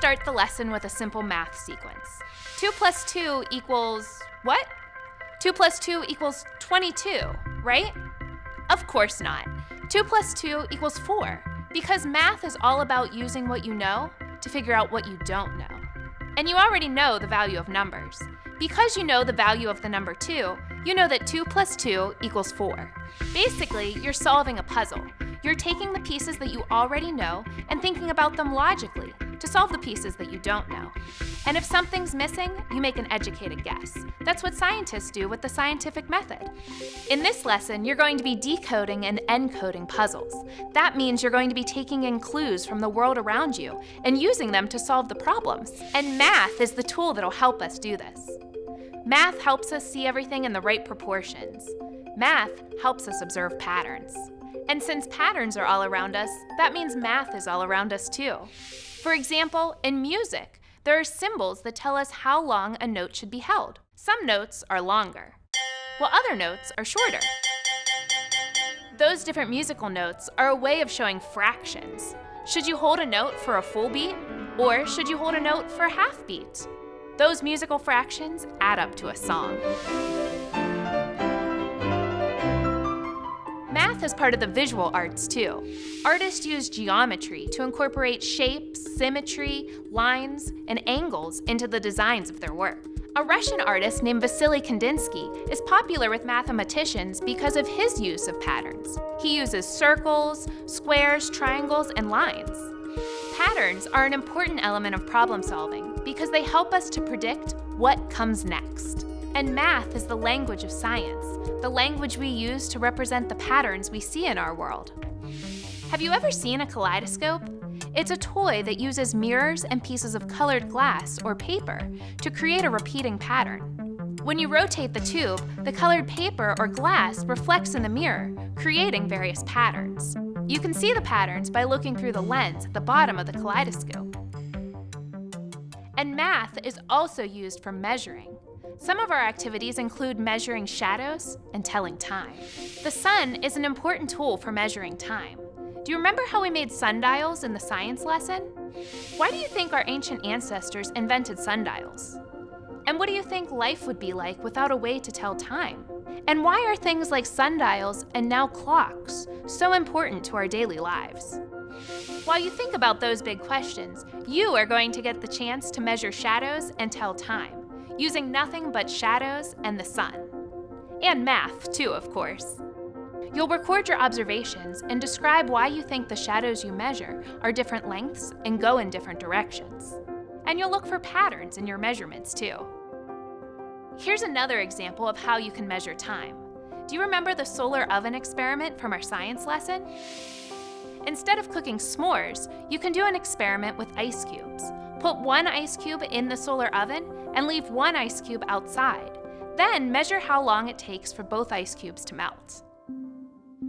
start the lesson with a simple math sequence. 2 plus 2 equals what? 2 plus 2 equals 22, right? Of course not. 2 plus 2 equals 4, because math is all about using what you know to figure out what you don't know. And you already know the value of numbers. Because you know the value of the number 2, you know that 2 plus 2 equals 4. Basically, you're solving a puzzle. You're taking the pieces that you already know and thinking about them logically to solve the pieces that you don't know. And if something's missing, you make an educated guess. That's what scientists do with the scientific method. In this lesson, you're going to be decoding and encoding puzzles. That means you're going to be taking in clues from the world around you and using them to solve the problems. And math is the tool that'll help us do this. Math helps us see everything in the right proportions. Math helps us observe patterns. And since patterns are all around us, that means math is all around us too. For example, in music, there are symbols that tell us how long a note should be held. Some notes are longer, while other notes are shorter. Those different musical notes are a way of showing fractions. Should you hold a note for a full beat, or should you hold a note for a half beat? Those musical fractions add up to a song. Math is part of the visual arts too. Artists use geometry to incorporate shapes, symmetry, lines, and angles into the designs of their work. A Russian artist named Vasily Kandinsky is popular with mathematicians because of his use of patterns. He uses circles, squares, triangles, and lines. Patterns are an important element of problem solving because they help us to predict what comes next. And math is the language of science, the language we use to represent the patterns we see in our world. Have you ever seen a kaleidoscope? It's a toy that uses mirrors and pieces of colored glass or paper to create a repeating pattern. When you rotate the tube, the colored paper or glass reflects in the mirror, creating various patterns. You can see the patterns by looking through the lens at the bottom of the kaleidoscope. And math is also used for measuring. Some of our activities include measuring shadows and telling time. The sun is an important tool for measuring time. Do you remember how we made sundials in the science lesson? Why do you think our ancient ancestors invented sundials? And what do you think life would be like without a way to tell time? And why are things like sundials and now clocks so important to our daily lives? While you think about those big questions, you are going to get the chance to measure shadows and tell time, using nothing but shadows and the sun. And math, too, of course. You'll record your observations and describe why you think the shadows you measure are different lengths and go in different directions. And you'll look for patterns in your measurements, too. Here's another example of how you can measure time. Do you remember the solar oven experiment from our science lesson? Instead of cooking s'mores, you can do an experiment with ice cubes. Put one ice cube in the solar oven and leave one ice cube outside. Then measure how long it takes for both ice cubes to melt.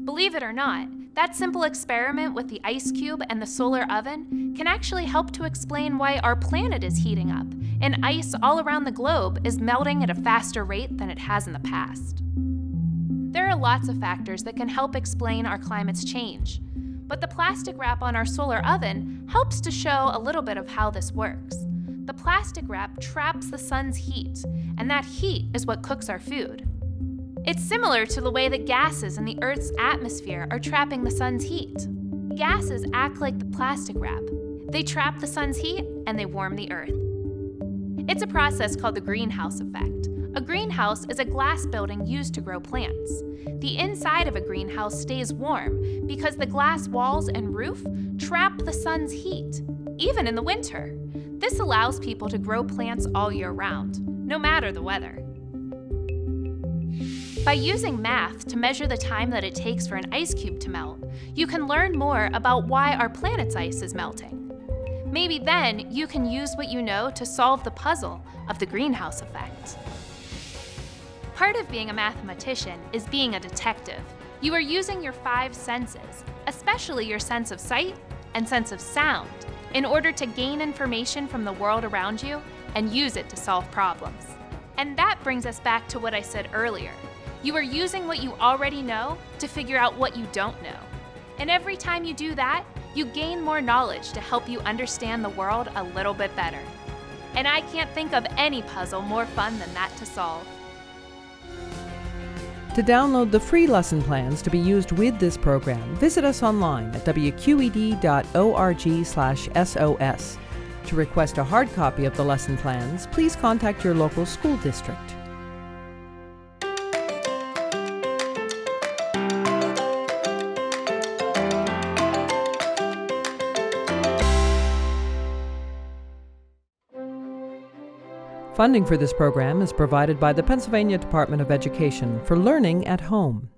Believe it or not, that simple experiment with the ice cube and the solar oven can actually help to explain why our planet is heating up and ice all around the globe is melting at a faster rate than it has in the past. There are lots of factors that can help explain our climate's change, but the plastic wrap on our solar oven helps to show a little bit of how this works. The plastic wrap traps the sun's heat, and that heat is what cooks our food. It's similar to the way that gases in the Earth's atmosphere are trapping the sun's heat. Gases act like the plastic wrap. They trap the sun's heat and they warm the Earth. It's a process called the greenhouse effect. A greenhouse is a glass building used to grow plants. The inside of a greenhouse stays warm because the glass walls and roof trap the sun's heat, even in the winter. This allows people to grow plants all year round, no matter the weather. By using math to measure the time that it takes for an ice cube to melt, you can learn more about why our planet's ice is melting. Maybe then you can use what you know to solve the puzzle of the greenhouse effect. Part of being a mathematician is being a detective. You are using your 5 senses, especially your sense of sight and sense of sound, in order to gain information from the world around you and use it to solve problems. And that brings us back to what I said earlier. You are using what you already know to figure out what you don't know. And every time you do that, You gain more knowledge to help you understand the world a little bit better. And I can't think of any puzzle more fun than that to solve. To download the free lesson plans to be used with this program, visit us online at wqed.org/SOS. To request a hard copy of the lesson plans, please contact your local school district. Funding for this program is provided by the Pennsylvania Department of Education for Learning at Home.